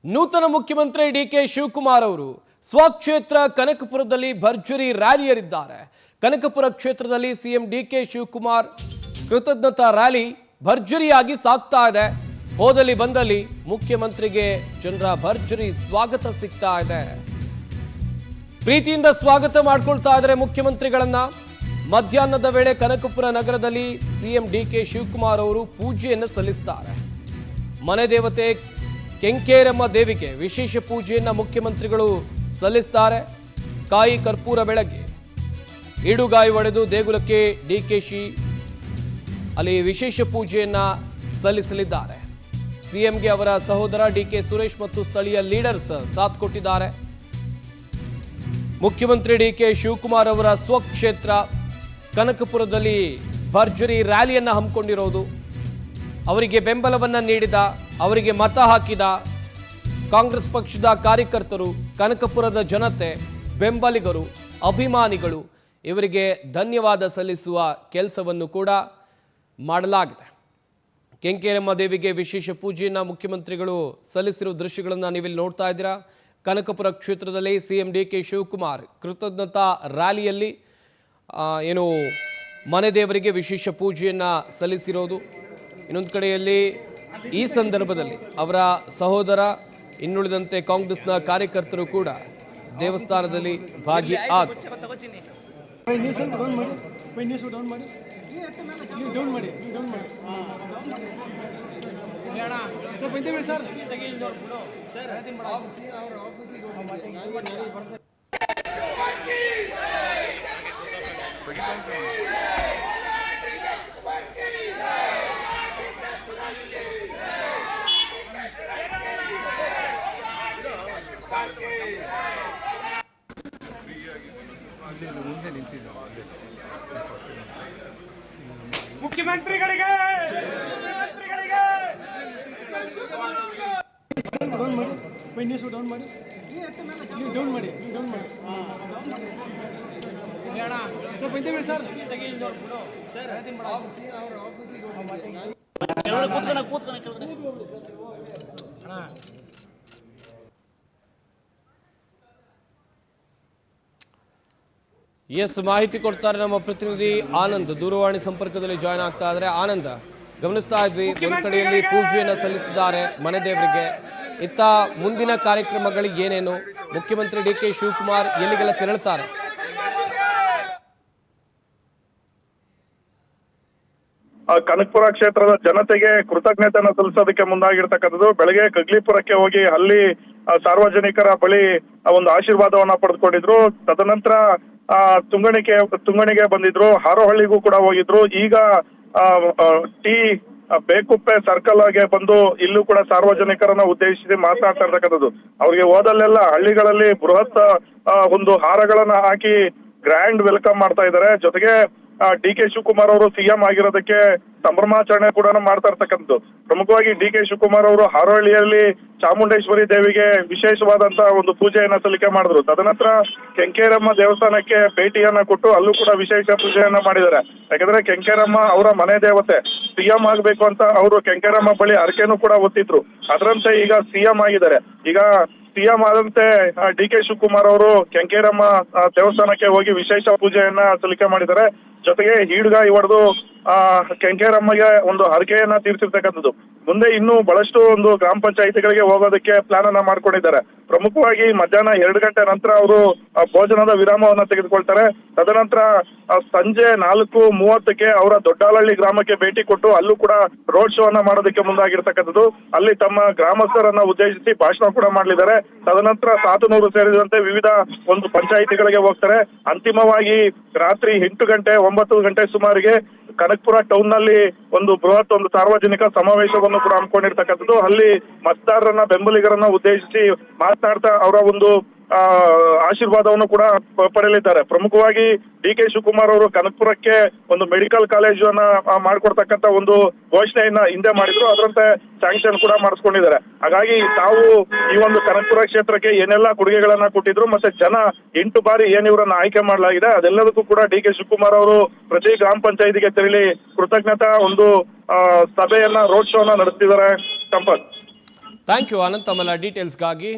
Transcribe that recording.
ನೂತನ ಮುಖ್ಯಮಂತ್ರಿ ಡಿಕೆ ಶಿವಕುಮಾರ್ ಅವರು ಸ್ವಕ್ಷೇತ್ರ ಕನಕಪುರದಲ್ಲಿ ಭರ್ಜರಿ ರ್ಯಾಲಿಯಲ್ಲಿದ್ದಾರೆ. ಕನಕಪುರ ಕ್ಷೇತ್ರದಲ್ಲಿ ಸಿಎಂ ಡಿಕೆ ಶಿವಕುಮಾರ್ ಕೃತಜ್ಞತಾ ರ್ಯಾಲಿ ಭರ್ಜರಿಯಾಗಿ ಸಾಗ್ತಾ ಇದೆ. ಹೋದಲ್ಲಿ ಬಂದಲ್ಲಿ ಮುಖ್ಯಮಂತ್ರಿಗೆ ಜನರ ಭರ್ಜರಿ ಸ್ವಾಗತ ಸಿಗ್ತಾ ಇದೆ. ಪ್ರೀತಿಯಿಂದ ಸ್ವಾಗತ ಮಾಡ್ಕೊಳ್ತಾ ಇದ್ದಾರೆ ಮುಖ್ಯಮಂತ್ರಿಗಳನ್ನ. ಮಧ್ಯಾಹ್ನದ ವೇಳೆ ಕನಕಪುರ ನಗರದಲ್ಲಿ ಸಿಎಂ ಡಿಕೆ ಶಿವಕುಮಾರ್ ಅವರು ಪೂಜೆಯನ್ನು ಸಲ್ಲಿಸಿದ್ದಾರೆ. ಮನೆ ದೇವತೆ ಕೆಂಕೇರಮ್ಮ ದೇವಿಗೆ ವಿಶೇಷ ಪೂಜೆಯನ್ನ ಮುಖ್ಯಮಂತ್ರಿಗಳು ಸಲ್ಲಿಸುತ್ತಾರೆ. ಕಾಯಿ ಕರ್ಪೂರ ಬೆಳಗ್ಗೆ ಈಡುಗಾಯಿ ಒಡೆದು ದೇಗುಲಕ್ಕೆ ಡಿಕೆಶಿ ಅಲ್ಲಿ ವಿಶೇಷ ಪೂಜೆಯನ್ನ ಸಲ್ಲಿಸಲಿದ್ದಾರೆ. ಸಿಎಂಗೆ ಅವರ ಸಹೋದರ ಡಿಕೆ ಸುರೇಶ್ ಮತ್ತು ಸ್ಥಳೀಯ ಲೀಡರ್ಸ್ ಸಾಥ್ ಕೊಟ್ಟಿದ್ದಾರೆ. ಮುಖ್ಯಮಂತ್ರಿ ಡಿಕೆ ಶಿವಕುಮಾರ್ ಅವರ ಸ್ವಕ್ಷೇತ್ರ ಕನಕಪುರದಲ್ಲಿ ಭರ್ಜರಿ ರ್ಯಾಲಿಯನ್ನ ಹಮ್ಮಿಕೊಂಡಿರೋದು, ಅವರಿಗೆ ಬೆಂಬಲವನ್ನ ನೀಡಿದ, ಅವರಿಗೆ ಮತ ಹಾಕಿದ ಕಾಂಗ್ರೆಸ್ ಪಕ್ಷದ ಕಾರ್ಯಕರ್ತರು, ಕನಕಪುರದ ಜನತೆ, ಬೆಂಬಲಿಗರು, ಅಭಿಮಾನಿಗಳು ಇವರಿಗೆ ಧನ್ಯವಾದ ಸಲ್ಲಿಸುವ ಕೆಲಸವನ್ನು ಕೂಡ ಮಾಡಲಾಗಿದೆ. ಕೆಂಕೇರಮ್ಮ ದೇವಿಗೆ ವಿಶೇಷ ಪೂಜೆಯನ್ನು ಮುಖ್ಯಮಂತ್ರಿಗಳು ಸಲ್ಲಿಸಿರುವ ದೃಶ್ಯಗಳನ್ನು ನೀವಿಲ್ಲಿ ನೋಡ್ತಾ ಇದ್ದೀರಾ. ಕನಕಪುರ ಕ್ಷೇತ್ರದಲ್ಲಿ ಸಿಎಂ ಡಿಕೆ ಶಿವಕುಮಾರ್ ಕೃತಜ್ಞತಾ ರ್ಯಾಲಿಯಲ್ಲಿ ಏನು ಮನೆ ದೇವರಿಗೆ ವಿಶೇಷ ಪೂಜೆಯನ್ನು ಸಲ್ಲಿಸಿರೋದು. ಇನ್ನೊಂದು ಕಡೆಯಲ್ಲಿ ಈ ಸಂದರ್ಭದಲ್ಲಿ ಅವರ ಸಹೋದರ, ಇನ್ನುಳಿದಂತೆ ಕಾಂಗ್ರೆಸ್ನ ಕಾರ್ಯಕರ್ತರು ಕೂಡ ದೇವಸ್ಥಾನದಲ್ಲಿ ಭಾಗಿಯಾದರು. ಮುಖ್ಯಮಂತ್ರಿಗಳಿಗೆ ಎಸ್, ಮಾಹಿತಿ ಕೊಡ್ತಾರೆ ನಮ್ಮ ಪ್ರತಿನಿಧಿ ಆನಂದ್. ದೂರವಾಣಿ ಸಂಪರ್ಕದಲ್ಲಿ ಜಾಯ್ನ್ ಆಗ್ತಾ ಇದ್ದಾರೆ. ಆನಂದ್, ಗಮನಿಸ್ತಾ ಇದ್ವಿ, ಒಂದು ಕಡೆಯಲ್ಲಿ ಪೂಜೆಯನ್ನು ಸಲ್ಲಿಸಿದ್ದಾರೆ ಮನೆ ದೇವರಿಗೆ. ಇತ್ತ ಮುಂದಿನ ಕಾರ್ಯಕ್ರಮಗಳಿಗೆ ಏನೇನು, ಮುಖ್ಯಮಂತ್ರಿ ಡಿಕೆ ಶಿವಕುಮಾರ್ ಎಲ್ಲಿಗೆಲ್ಲ ತೆರಳುತ್ತಾರೆ? ಕನಕಪುರ ಕ್ಷೇತ್ರದ ಜನತೆಗೆ ಕೃತಜ್ಞತೆಯನ್ನು ಸಲ್ಲಿಸೋದಕ್ಕೆ ಮುಂದಾಗಿರ್ತಕ್ಕಂಥದ್ದು. ಬೆಳಗ್ಗೆ ಕಗ್ಲಿಪುರಕ್ಕೆ ಹೋಗಿ ಅಲ್ಲಿ ಸಾರ್ವಜನಿಕರ ಬಳಿ ಒಂದು ಆಶೀರ್ವಾದವನ್ನ ಪಡೆದುಕೊಂಡಿದ್ರು. ತದನಂತರ ತುಂಗಣಿಗೆ ಬಂದಿದ್ರು, ಹಾರೋಹಳ್ಳಿಗೂ ಕೂಡ ಹೋಗಿದ್ರು. ಈಗ ಟಿ ಬೇಕುಪ್ಪೆ ಸರ್ಕಲ್ ಆಗಿ ಬಂದು ಇಲ್ಲೂ ಕೂಡ ಸಾರ್ವಜನಿಕರನ್ನ ಉದ್ದೇಶಿಸಿ ಮಾತನಾಡ್ತಾ ಇರ್ತಕ್ಕಂಥದ್ದು. ಅವ್ರಿಗೆ ಹೋದಲ್ಲೆಲ್ಲ ಹಳ್ಳಿಗಳಲ್ಲಿ ಬೃಹತ್ ಒಂದು ಹಾರಗಳನ್ನ ಹಾಕಿ ಗ್ರ್ಯಾಂಡ್ ವೆಲ್ಕಮ್ ಮಾಡ್ತಾ ಇದ್ದಾರೆ. ಜೊತೆಗೆ ಡಿಕೆ ಶಿವಕುಮಾರ್ ಅವರು ಸಿಎಂ ಆಗಿರೋದಕ್ಕೆ ಸಂಭ್ರಮಾಚರಣೆ ಕೂಡ ಮಾಡ್ತಾ ಇರ್ತಕ್ಕಂಥದ್ದು. ಪ್ರಮುಖವಾಗಿ ಡಿಕೆ ಶಿವಕುಮಾರ್ ಅವರು ಹಾರೋಹಳ್ಳಿಯಲ್ಲಿ ಚಾಮುಂಡೇಶ್ವರಿ ದೇವಿಗೆ ವಿಶೇಷವಾದಂತಹ ಒಂದು ಪೂಜೆಯನ್ನ ಸಲ್ಲಿಕೆ ಮಾಡಿದ್ರು. ತದನಂತರ ಕೆಂಕೇರಮ್ಮ ದೇವಸ್ಥಾನಕ್ಕೆ ಭೇಟಿಯನ್ನ ಕೊಟ್ಟು ಅಲ್ಲೂ ಕೂಡ ವಿಶೇಷ ಪೂಜೆಯನ್ನ ಮಾಡಿದ್ದಾರೆ. ಯಾಕಂದ್ರೆ ಕೆಂಕೇರಮ್ಮ ಅವರ ಮನೆ ದೇವತೆ, ಸಿಎಂ ಆಗ್ಬೇಕು ಅಂತ ಅವರು ಕೆಂಕೇರಮ್ಮ ಬಳಿ ಅರಕೆನೂ ಕೂಡ ಹೊತ್ತಿದ್ರು. ಅದರಂತೆ ಈಗ ಸಿಎಂ ಆಗಿದ್ದಾರೆ. ಈಗ ಸಿಎಂ ಆದಂತೆ ಡಿಕೆ ಶಿವಕುಮಾರ್ ಅವರು ಕೆಂಕೇರಮ್ಮ ದೇವಸ್ಥಾನಕ್ಕೆ ಹೋಗಿ ವಿಶೇಷ ಪೂಜೆಯನ್ನ ಸಲ್ಲಿಕೆ ಮಾಡಿದ್ದಾರೆ. ಜೊತೆಗೆ ಈಡುಗಾಯಿ ಹೊಡೆದು ಕೆಂಕೇರಮ್ಮಗೆ ಒಂದು ಹರಕೆಯನ್ನ ತೀರಿಸಿರ್ತಕ್ಕಂಥದ್ದು. ಮುಂದೆ ಇನ್ನೂ ಬಹಳಷ್ಟು ಒಂದು ಗ್ರಾಮ ಪಂಚಾಯಿತಿಗಳಿಗೆ ಹೋಗೋದಕ್ಕೆ ಪ್ಲಾನ್ ಅನ್ನ ಮಾಡ್ಕೊಂಡಿದ್ದಾರೆ. ಪ್ರಮುಖವಾಗಿ ಮಧ್ಯಾಹ್ನ 2 ಗಂಟೆ ನಂತರ ಅವರು ಭೋಜನದ ವಿರಾಮವನ್ನ ತೆಗೆದುಕೊಳ್ತಾರೆ. ತದನಂತರ ಸಂಜೆ 4:30ಕ್ಕೆ ಅವರ ದೊಡ್ಡಾಲಹಳ್ಳಿ ಗ್ರಾಮಕ್ಕೆ ಭೇಟಿ ಕೊಟ್ಟು ಅಲ್ಲೂ ಕೂಡ ರೋಡ್ ಶೋ ಅನ್ನ ಮಾಡೋದಕ್ಕೆ ಮುಂದಾಗಿರ್ತಕ್ಕಂಥದ್ದು. ಅಲ್ಲಿ ತಮ್ಮ ಗ್ರಾಮಸ್ಥರನ್ನ ಉದ್ದೇಶಿಸಿ ಭಾಷಣ ಕೂಡ ಮಾಡಲಿದ್ದಾರೆ. ತದನಂತರ ಸಾತನೂರು ಸೇರಿದಂತೆ ವಿವಿಧ ಒಂದು ಪಂಚಾಯಿತಿಗಳಿಗೆ ಹೋಗ್ತಾರೆ. ಅಂತಿಮವಾಗಿ ರಾತ್ರಿ 8 ಗಂಟೆ 9 ಗಂಟೆ ಸುಮಾರಿಗೆ ಕನಕಪುರ ಟೌನ್ ನಲ್ಲಿ ಒಂದು ಬೃಹತ್ ಒಂದು ಸಾರ್ವಜನಿಕ ಸಮಾವೇಶವನ್ನು ಕೂಡ ಹಮ್ಮಿಕೊಂಡಿರ್ತಕ್ಕಂಥದ್ದು. ಅಲ್ಲಿ ಮತದಾರರನ್ನ, ಬೆಂಬಲಿಗರನ್ನ ಉದ್ದೇಶಿಸಿ ಮಾತನಾಡ್ತಾ ಅವರ ಒಂದು ಆಶೀರ್ವಾದವನ್ನು ಕೂಡ ಪಡೆಯಲಿದ್ದಾರೆ. ಪ್ರಮುಖವಾಗಿ ಡಿಕೆ ಶಿವಕುಮಾರ್ ಅವರು ಕನಕಪುರಕ್ಕೆ ಒಂದು ಮೆಡಿಕಲ್ ಕಾಲೇಜನ್ನ ಮಾಡ್ಕೊಡ್ತಕ್ಕಂಥ ಒಂದು ಘೋಷಣೆಯನ್ನ ಹಿಂದೆ ಮಾಡಿದ್ರು. ಅದರಂತೆ ಸ್ಯಾಂಕ್ಷನ್ ಕೂಡ ಮಾಡಿಸ್ಕೊಂಡಿದ್ದಾರೆ. ಹಾಗಾಗಿ ತಾವು ಈ ಒಂದು ಕನಕಪುರ ಕ್ಷೇತ್ರಕ್ಕೆ ಏನೆಲ್ಲ ಕೊಡುಗೆಗಳನ್ನ ಕೊಟ್ಟಿದ್ರು, ಮತ್ತೆ ಜನ 8 ಬಾರಿ ಏನ್ ಇವರನ್ನ ಆಯ್ಕೆ ಮಾಡಲಾಗಿದೆ, ಅದೆಲ್ಲದಕ್ಕೂ ಕೂಡ ಡಿಕೆ ಶಿವಕುಮಾರ್ ಅವರು ಪ್ರತಿ ಗ್ರಾಮ ಪಂಚಾಯಿತಿಗೆ ತೆರಳಿ ಕೃತಜ್ಞತಾ ಒಂದು ಸಭೆಯನ್ನ, ರೋಡ್ ಶೋನ ನಡೆಸ್ತಿದ್ದಾರೆ. ಸಂಪತ್. Thank you Ananth. ಆಮೇಲೆ ಡೀಟೇಲ್ಸ್ಗಾಗಿ